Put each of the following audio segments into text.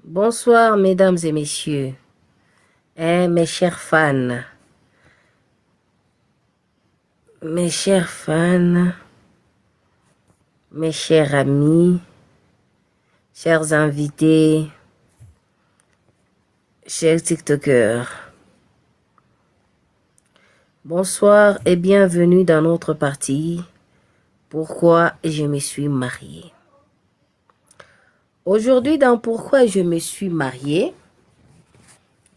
Bonsoir, mesdames et messieurs, mes chers fans, mes chers fans, mes chers amis, chers invités, chers TikTokers. Bonsoir et bienvenue dans notre partie Pourquoi je me suis mariée. Aujourd'hui, dans Pourquoi je me suis mariée,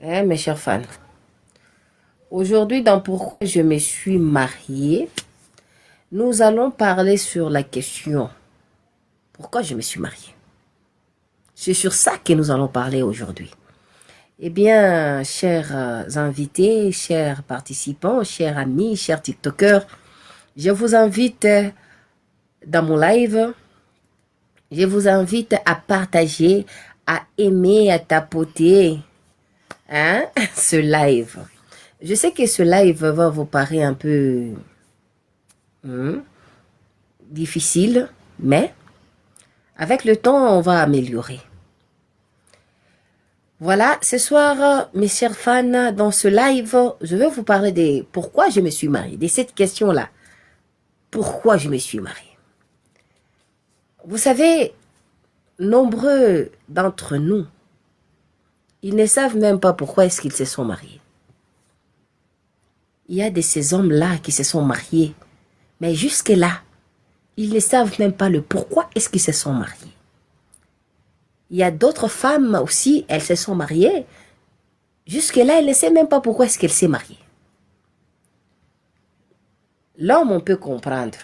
mes chers fans, aujourd'hui, dans Pourquoi je me suis mariée, nous allons parler sur la question pourquoi je me suis mariée. C'est sur ça que nous allons parler aujourd'hui. Eh bien, chers invités, chers participants, chers amis, chers TikTokers, je vous invite dans mon live, je vous invite à partager, à aimer, à tapoter ce live. Je sais que ce live va vous paraître un peu difficile, mais avec le temps, on va améliorer. Voilà, ce soir, mes chers fans, dans ce live, je vais vous parler de pourquoi je me suis mariée, de cette question-là. Pourquoi je me suis mariée? Vous savez, nombreux d'entre nous, ils ne savent même pas pourquoi est-ce qu'ils se sont mariés. Il y a de ces hommes-là qui se sont mariés, mais jusque-là, ils ne savent même pas le pourquoi est-ce qu'ils se sont mariés. Il y a d'autres femmes aussi, elles se sont mariées. Jusque-là, elles ne savent même pas pourquoi est-ce qu'elles s'est mariée. L'homme, on peut comprendre.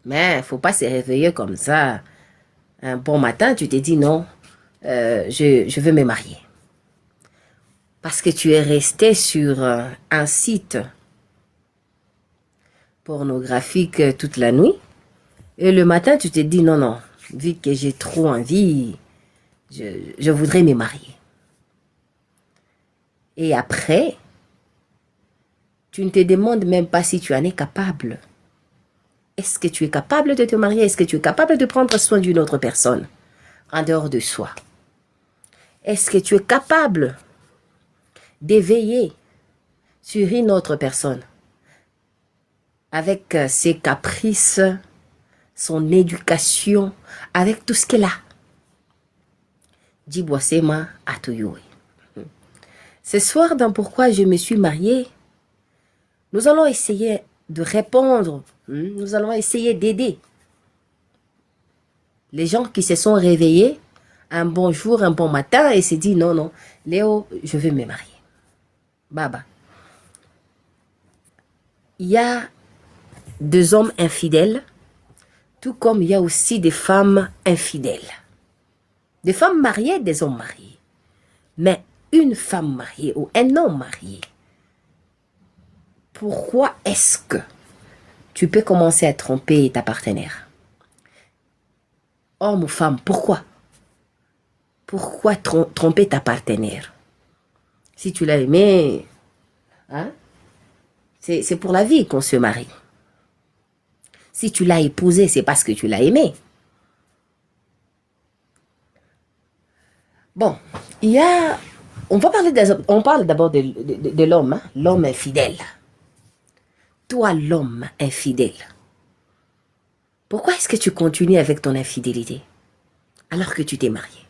Mais il ne faut pas se réveiller comme ça. Un bon matin, tu te dis non, je veux me marier. Parce que tu es resté sur un site pornographique toute la nuit. Et le matin, tu te dis non, non, vu que j'ai trop envie, je voudrais me marier. Et après, tu ne te demandes même pas si tu en es capable. Est-ce que tu es capable de te marier? Est-ce que tu es capable de prendre soin d'une autre personne en dehors de soi? Est-ce que tu es capable d'éveiller sur une autre personne avec ses caprices, son éducation, avec tout ce qu'elle a? Dibouasema Atoyoui. Ce soir, dans Pourquoi je me suis mariée, nous allons essayer de répondre, nous allons essayer d'aider les gens qui se sont réveillés un bon jour, un bon matin et se disent non, non, Léo, je veux me marier. Baba. Il y a des hommes infidèles, tout comme il y a aussi des femmes infidèles. Des femmes mariées, des hommes mariés. Mais une femme mariée ou un homme marié, pourquoi est-ce que tu peux commencer à tromper ta partenaire? Homme ou femme, pourquoi? Pourquoi tromper ta partenaire? Si tu l'as aimé, c'est pour la vie qu'on se marie. Si tu l'as épousé, c'est parce que tu l'as aimé. Bon, il y a... On parle d'abord de l'homme, l'homme infidèle. Toi, l'homme infidèle, pourquoi est-ce que tu continues avec ton infidélité alors que tu t'es marié?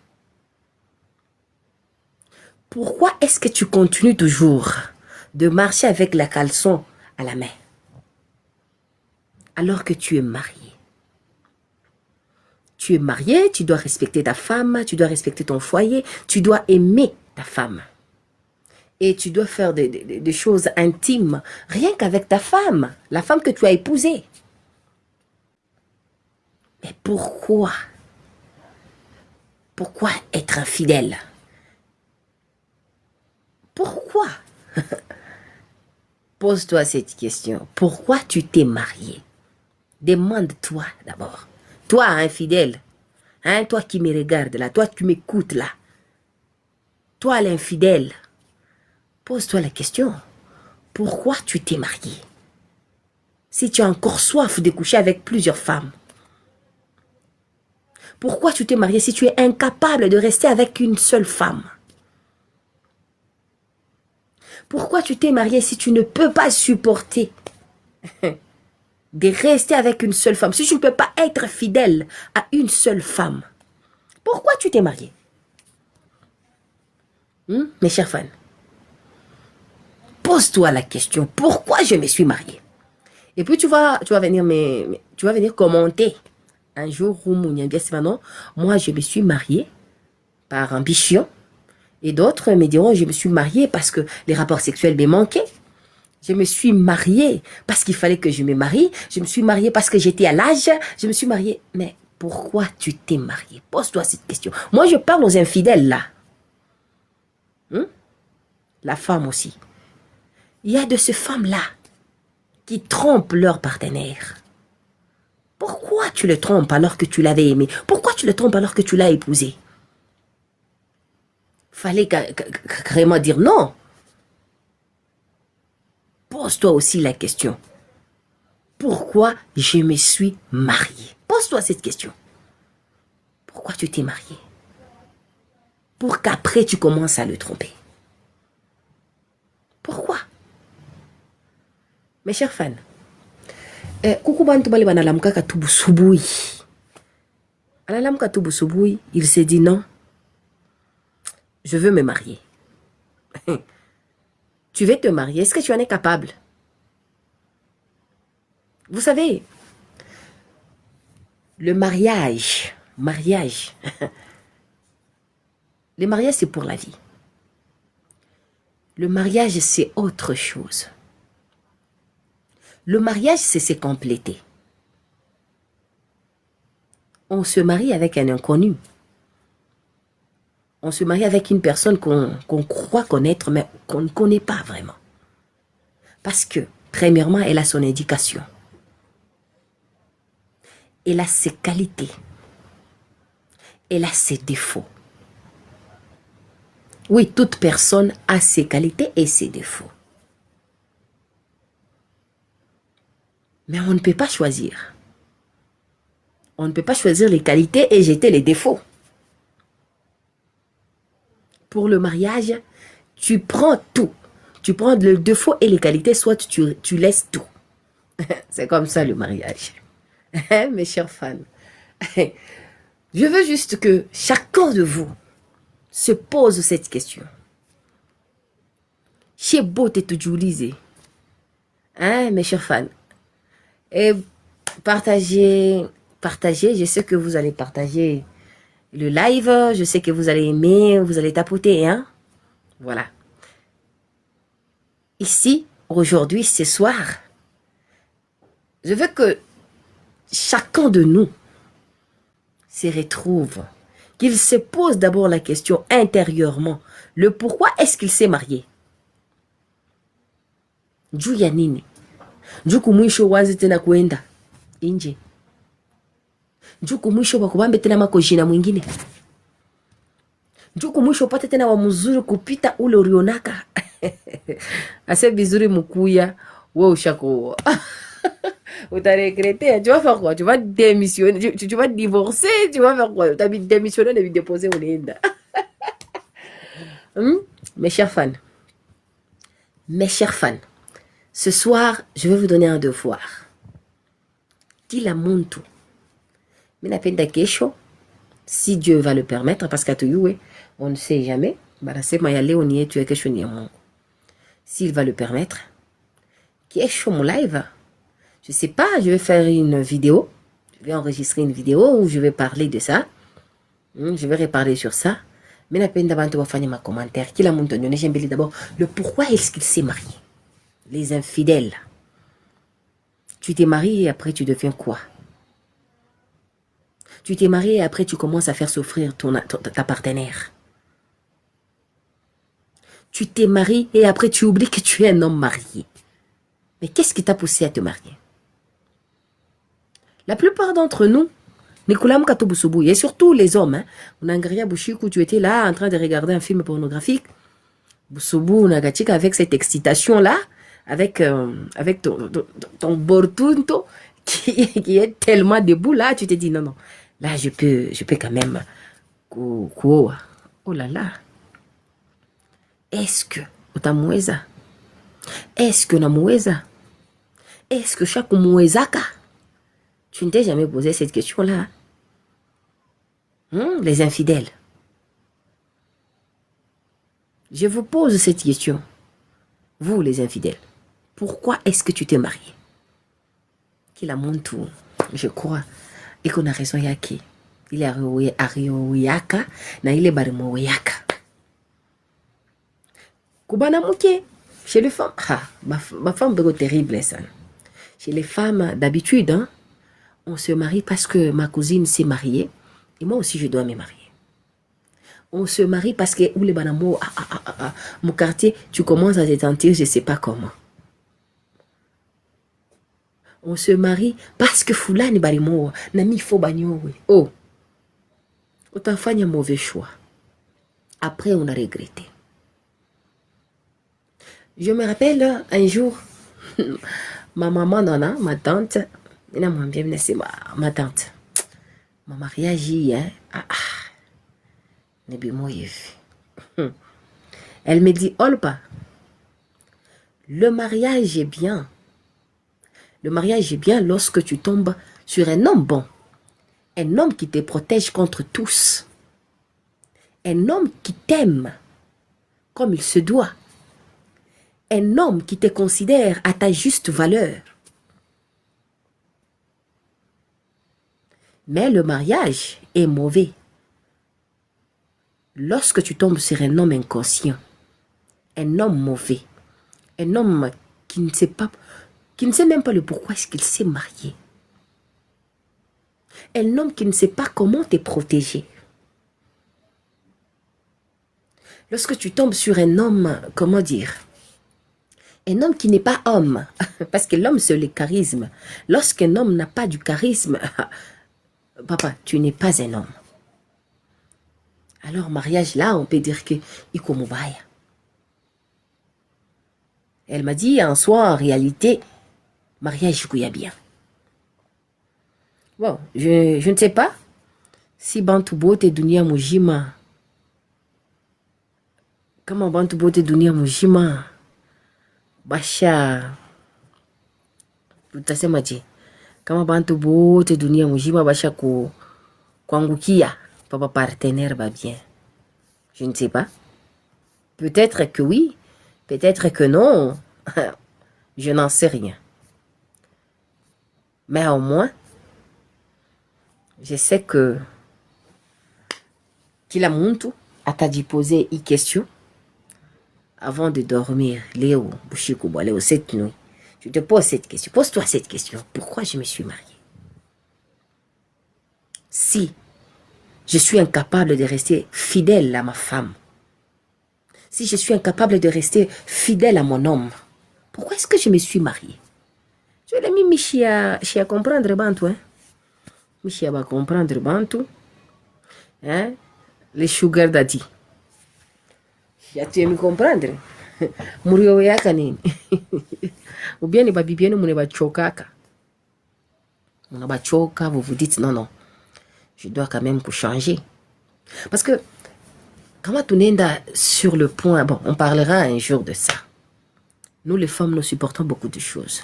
Pourquoi est-ce que tu continues toujours de marcher avec la caleçon à la main alors que tu es marié? Tu es marié, tu dois respecter ta femme, tu dois respecter ton foyer, tu dois aimer ta femme. Et tu dois faire des choses intimes, rien qu'avec ta femme, la femme que tu as épousée. Mais pourquoi? Pourquoi être infidèle? Pourquoi? Pose-toi cette question. Pourquoi tu t'es marié? Demande-toi d'abord. Toi, infidèle, toi qui me regardes là, toi qui m'écoutes là, toi l'infidèle, pose-toi la question. Pourquoi tu t'es marié? Si tu as encore soif de coucher avec plusieurs femmes, Pourquoi tu t'es marié si tu es incapable de rester avec une seule femme? Pourquoi tu t'es marié si tu ne peux pas supporter de rester avec une seule femme? Si tu ne peux pas être fidèle à une seule femme, pourquoi tu t'es marié? Mes chers fans, pose-toi la question, pourquoi je me suis marié? Et puis tu vas venir commenter un jour où moi je me suis marié par ambition, et d'autres me diront je me suis marié parce que les rapports sexuels me manquaient. Je me suis mariée parce qu'il fallait que je me marie. Je me suis mariée parce que j'étais à l'âge. Je me suis mariée. Mais pourquoi tu t'es mariée? Pose-toi cette question. Moi, je parle aux infidèles là. La femme aussi. Il y a de ces femmes-là qui trompent leur partenaire. Pourquoi tu le trompes alors que tu l'avais aimé? Pourquoi tu le trompes alors que tu l'as épousé? Fallait carrément dire non. Pose-toi aussi la question. Pourquoi je me suis mariée? Pose-toi cette question. Pourquoi tu t'es mariée? Pour qu'après tu commences à le tromper. Pourquoi? Mes chers fans, kuku bantu bale banalamuka katubu subuhi. Analamuka tubu subuhi, il s'est dit non, je veux me marier. Tu veux te marier, est-ce que tu en es capable? Vous savez, le mariage, le mariage c'est pour la vie. Le mariage c'est autre chose. Le mariage c'est se compléter. On se marie avec un inconnu. On se marie avec une personne qu'on croit connaître, mais qu'on ne connaît pas vraiment. Parce que, premièrement, elle a son éducation. Elle a ses qualités. Elle a ses défauts. Oui, toute personne a ses qualités et ses défauts. Mais on ne peut pas choisir. On ne peut pas choisir les qualités et jeter les défauts. Pour le mariage, tu prends tout. Tu prends le défaut et les qualités, soit tu laisses tout. C'est comme ça le mariage. Mes chers fans. Je veux juste que chacun de vous se pose cette question. Chez Beauté Tudjoulisé. Mes chers fans. Et partagez, je sais que vous allez partager le live, je sais que vous allez aimer, vous allez tapoter, hein. Voilà. Ici, aujourd'hui, ce soir, je veux que chacun de nous se retrouve, qu'il se pose d'abord la question intérieurement, le pourquoi est-ce qu'il s'est marié. Juu ya nini? Juku mwisho wazi tena kuenda nje. Juku mwisho wakubambe tena makojina mwingine. Juku mwisho upate tena wa mzuri kupita ule urionaka. Ase bizuri mukuya, we ushako. Utaregretter, tu vas faire quoi? Tu vas démissionner, tu vas divorcer, tu vas faire quoi? Tu vas démissionner et déposer au Linda. Mes chers fans, ce soir, je vais vous donner un devoir. Kila muntu. Minapenda kesho, si Dieu va le permettre, parce qu'à tout on ne sait jamais. S'il va le permettre, kesho mon live. Je sais pas, je vais faire une vidéo. Je vais enregistrer une vidéo où je vais parler de ça. Je vais reparler sur ça. Minapenda bantu wafanya ma commentaire. Kila muntu nyonyeshe mbele d'abord le pourquoi est-ce qu'il s'est marié. Les infidèles. Tu t'es marié et après tu deviens quoi? Tu t'es marié et après tu commences à faire souffrir ta partenaire. Tu t'es marié et après tu oublies que tu es un homme marié. Mais qu'est-ce qui t'a poussé à te marier? La plupart d'entre nous, et surtout les hommes, tu étais là en train de regarder un film pornographique. Avec cette excitation-là, avec ton bortunto qui est tellement debout là, tu te dis non, Là, je peux quand même... Oh là là. Est-ce que utamweza? Est-ce que namweza? Est-ce que chaque mwezaka? Tu ne t'es jamais posé cette question-là? Les infidèles. Je vous pose cette question. Vous, les infidèles. Pourquoi est-ce que tu t'es marié? Qu'il a mon tour, je crois. Et qu'on a raison yaki. Il est ariowiyaka na il est barimowiyaka. Kubana mouké. Chez les femmes, ma femme est terrible ça. Chez les femmes, d'habitude, hein, on se marie parce que ma cousine s'est mariée. Et moi aussi, je dois me marier. On se marie parce que, ou les banamo, mon quartier, tu commences à te sentir, je ne sais pas comment. On se marie parce que Fulani barimo, nami fo banyo. Oh, autant faire un mauvais choix. Après, on a regretté. Je me rappelle un jour, ma maman Nana, ma tante, ma tante, ma mariage, hein, elle me dit, Olpa, le mariage est bien. Le mariage est bien lorsque tu tombes sur un homme bon. Un homme qui te protège contre tous. Un homme qui t'aime comme il se doit. Un homme qui te considère à ta juste valeur. Mais le mariage est mauvais lorsque tu tombes sur un homme inconscient. Un homme mauvais. Un homme qui ne sait pas, qui ne sait même pas le pourquoi est-ce qu'il s'est marié. Un homme qui ne sait pas comment te protéger. Lorsque tu tombes sur un homme, comment dire, un homme qui n'est pas homme, parce que l'homme c'est le charisme. Lorsqu'un homme n'a pas du charisme, papa, tu n'es pas un homme. Alors mariage là, on peut dire que ikomubaya. Elle m'a dit en soi, en réalité, mariage il bien. Bon, je ne sais pas si Bantu Bote Dunia Mujima, comment Bantu Bote Dunia Mujima, Basha, tutasema je, kama Bantu Bote Dunia Mujima Basha kuangukia, papa partenaire va bien. Je ne sais pas. Peut-être que oui, peut-être que non. Je n'en sais rien. Mais au moins, je sais que kila muntu ataji poser une question avant de dormir. Léo, Bushikubo, Léo, cette nuit. Je te pose cette question. Pose-toi cette question. Pourquoi je me suis mariée? Si je suis incapable de rester fidèle à ma femme, si je suis incapable de rester fidèle à mon homme, pourquoi est-ce que je me suis mariée? Je l'ai mis Michia comprendre Bantu, hein? Michia va comprendre Bantu, hein? Les sugar daddy. Tu me comprendre? Murio yaka nini? Ou bien les baby bien mune bachokaka. On a bachoka, vous vous dites non, je dois quand même changer. Parce que quand tu es sur le point, bon, on parlera un jour de ça. Nous les femmes, nous supportons beaucoup de choses.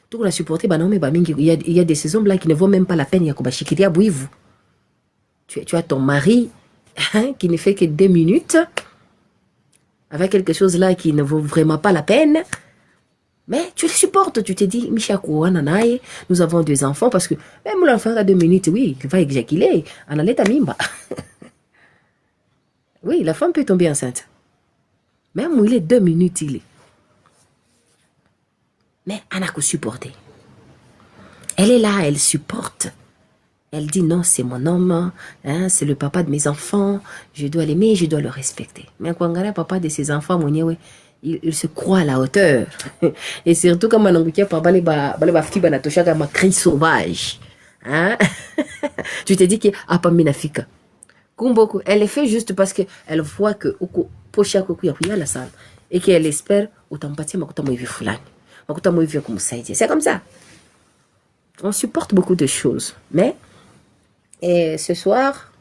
Tout la supporter, il y a des hommes là qui ne vaut même pas la peine. Tu as ton mari hein, qui ne fait que 2 minutes avec quelque chose là qui ne vaut vraiment pas la peine. Mais tu le supportes, tu te dis, nous avons 2 enfants parce que même l'enfant à 2 minutes, oui, il va éjaculer. Oui, la femme peut tomber enceinte. Même où il est 2 minutes, il est. Mais elle n'a qu'à supporter. Elle est là, elle supporte. Elle dit non, c'est mon homme, hein, c'est le papa de mes enfants, je dois l'aimer, je dois le respecter. Mais quand on regarde le papa de ses enfants, il se croit à la hauteur. Et surtout quand on regarde papa, il ma cri sauvage. Hein? Tu te dis que apa minafika. Kumboko, elle est fait juste parce qu'elle voit que la salle et qu'elle espère autant c'est comme ça. On supporte beaucoup de choses, mais Et ce soir,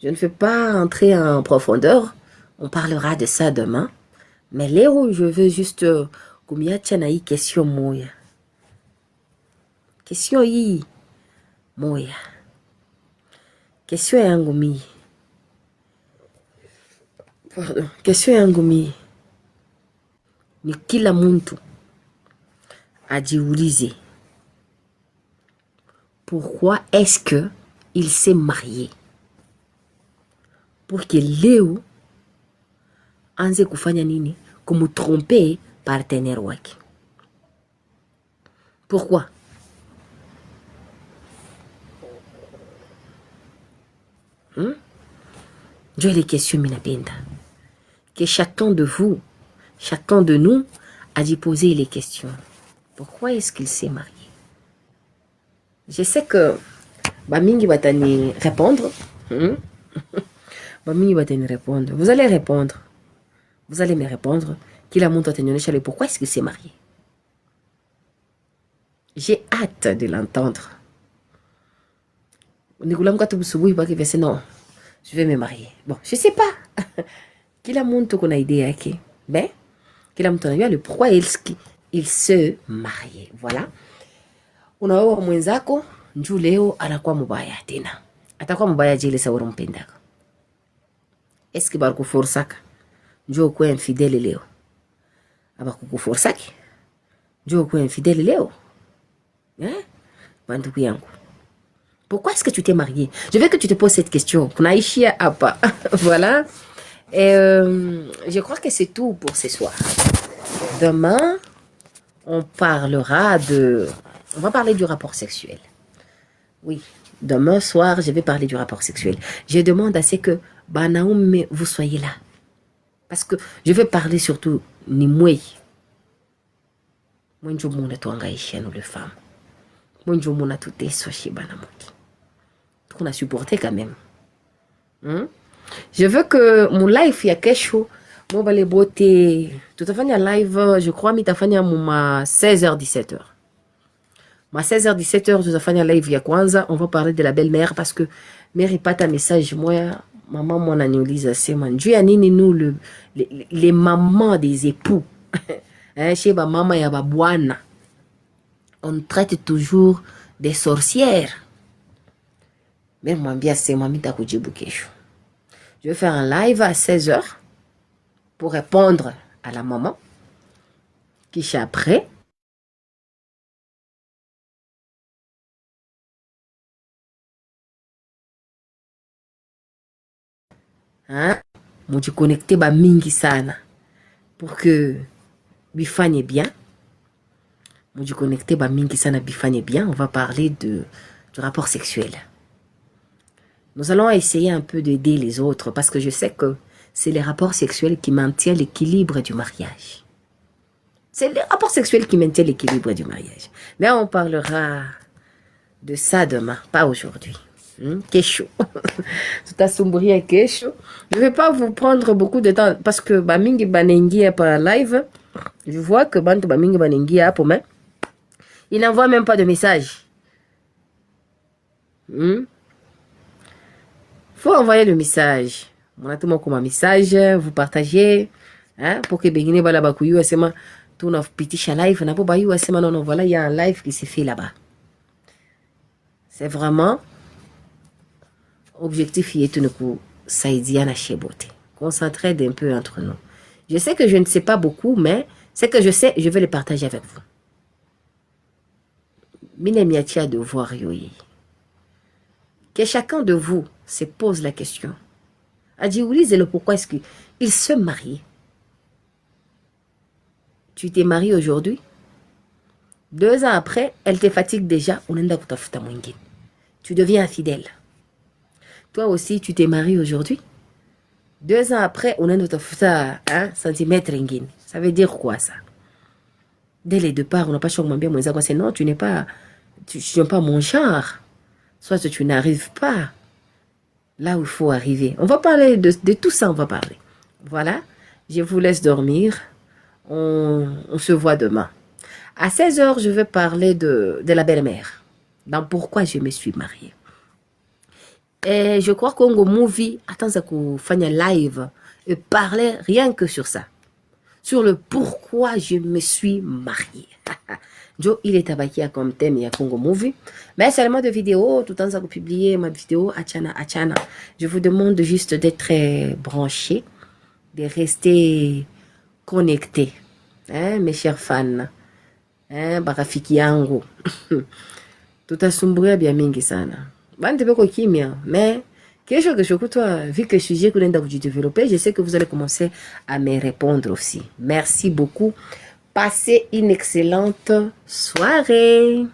je ne vais pas entrer en profondeur. On parlera de ça demain. Mais Léo, je veux juste combien tiens question moya. Question yi moya. Question yangu mi. Pardon. Question yangu mi. Ni kila muntu ajiulize. Pourquoi est-ce que il s'est marié? Pour que Léo anze kufanya nini? Kumutromper partenaire wake. Pourquoi? J'ai les questions minapenda. Que chacun de vous, chacun de nous a dû poser les questions. Pourquoi est-ce qu'il s'est marié? Je sais que Bamingi va t'en répondre. Bamingi va t'en répondre. Vous allez répondre. Vous allez me répondre. Qu'il a monté à pourquoi est-ce qu'il s'est marié? J'ai hâte de l'entendre. Non, je vais me marier. Bon, je sais pas. Qu'il a monté qu'on a idée, ok? Mais, qu'il a monté le pourquoi il se marié. Voilà. Unaoa mwenzako njoo leo anakuwa mubaya tena. Atakuwa mubaya jele sa unampendaka. Eske bakuforsaka njoo kuwa infidèle leo? Abakukuforsaki njoo kuwa infidèle leo? Hein? Banduku yangu. Pourquoi est-ce que tu t'es marié? Je veux que tu te poses cette question. Kunaishia hapa. Voilà. Et je crois que c'est tout pour ce soir. Demain, on va parler du rapport sexuel. Oui, demain soir, je vais parler du rapport sexuel. Je demande à ce que Banaoum, vous soyez là. Parce que je vais parler surtout ni moi. Moi, je m'en ai tout engagé, nous les femmes. Moi, je m'en ai tout essayé, Banamoki. On a supporté quand même. Je veux que mon live, il y a quelque chose. Moi, je vais les beauté. Tout à fait, il y a live, je crois, mais tu as fait à 16h, 17h. Ma 16h, 17h, tout à fait, il y a live, il y a Kwanza. On va parler de la belle-mère parce que mère, il pas ta message. Moi, maman, mon analyse, c'est mon Dieu, nous, les mamans des époux. Chez ma maman, il y a ma boine. On traite toujours des sorcières. Mais moi, bien, c'est moi, je vais faire un live à 16h pour répondre à la maman qui est après. Hein? Moi, je connecte ba mingi sana pour que bifanye bien. Moi, je connecte ba mingi sana bifanye bien. On va parler du rapport sexuel. Nous allons essayer un peu d'aider les autres parce que je sais que c'est les rapports sexuels qui maintiennent l'équilibre du mariage. C'est les rapports sexuels qui maintiennent l'équilibre du mariage. Mais on parlera de ça demain, pas aujourd'hui. Kesho. Tout à sombrer Kesho. Je ne vais pas vous prendre beaucoup de temps parce que Bamingi Banengi est par live. Je vois que Bantu Bamingi Banengi est pour moi. Il n'envoie même pas de message. Faut envoyer le message. On a tout le monde comme un message, vous partagez, hein, pour que Begine Bala Bakuyu Asema, tout notre petit live, n'a pas Bayou Asema, non, voilà, il y a un live qui s'est fait là-bas. C'est vraiment objectif, il est une coup, Saïdiana Chebote. Concentrez un peu entre nous. Je sais que je ne sais pas beaucoup, mais ce que je sais, je vais le partager avec vous. Mine miatia de voir yoyi. Que chacun de vous se pose la question. Adjiouli, c'est le pourquoi est-ce qu'il se marie. Tu t'es marié aujourd'hui. 2 ans après, elle te fatigue déjà. Tu deviens infidèle. Toi aussi, tu t'es marié aujourd'hui. 2 ans après, on a notre centimètre. Ça veut dire quoi ça? Dès les départs, on n'a pas changé bien. Non, tu n'es pas mon genre. Soit tu n'arrives pas là où il faut arriver. On va parler de tout ça, on va parler. Voilà, je vous laisse dormir. On se voit demain. À 16h, je vais parler de la belle-mère. Dans pourquoi je me suis mariée. Et je crois Congo Movie attend à faire live et parler rien que sur ça. Sur le pourquoi je me suis mariée. Joe, il est abaqué comme thème, il y a Congo Movie. Mais seulement de vidéos, tout le temps, ça publier ma vidéo, Achana, Achana. Je vous demande juste d'être branchés, de rester connectés. Hein, mes chers fans. Hein, barafiki yangu. Tutasumbua bien mingi sana. Bante beko kimia, mais quelque chose que toi, vu que le sujet que vous avez développé, je sais que vous allez commencer à me répondre aussi. Merci beaucoup. Passez une excellente soirée.